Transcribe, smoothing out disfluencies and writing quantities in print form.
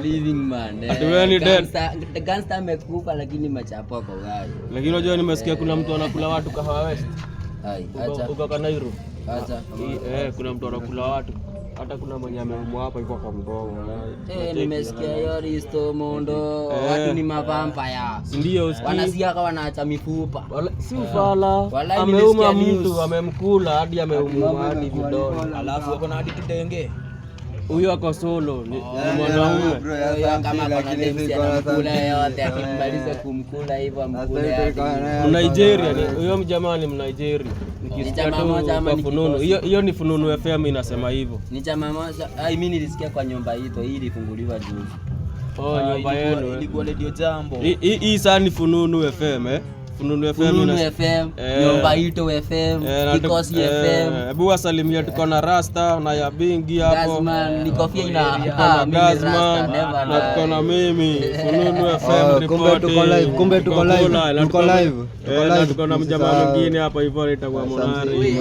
living man. Ati wewe ni dead. Gangster amekufa lakini machapo kwa gari. Lakini unajua nimesikia kuna mtu anakula watu Kahawa West. Hai, acha. Uko kwa Nairobi. Acha. Kuna mtu anakula watu. Hata kuna mwenye ameumwa hapa iko kwa mdomo. Nimesikia hiyo risto mondo. Watu ni mavampire. Ndio wanasikia kama wanaacha mifupa. Si ufala. Ameuma mtu, amemkula hadi ameumwa hadi vidole. Alafu uko na hadi kitenge. Huyo ako solo ni mwanaume. Kama kuna demsi anamkula yote akimaliza kumkula hivyo amkule. Nigeria huyo mjamani Mnigeria. Nikisikia tu fununu. Hiyo ni Fununu FM inasema hivyo. Ni chama moja. Mimi nilisikia kwa nyumba hito hii ilifunguliwa juzi. Nyumba yenu ilikuwa Radio Jambo. Hii sana ni Fununu FM Fununu FM, Nyumba Hito FM, Kikosi FM. Hebu wasalimia tuko na Rasta na ya Bingi hapo. Gazman, nikofia ina Gazman, na tuko na mimi Fununu FM report. Kumbe tuko live. Na tuko na mjamaa mwingine hapa hivyo itakuwa Monari.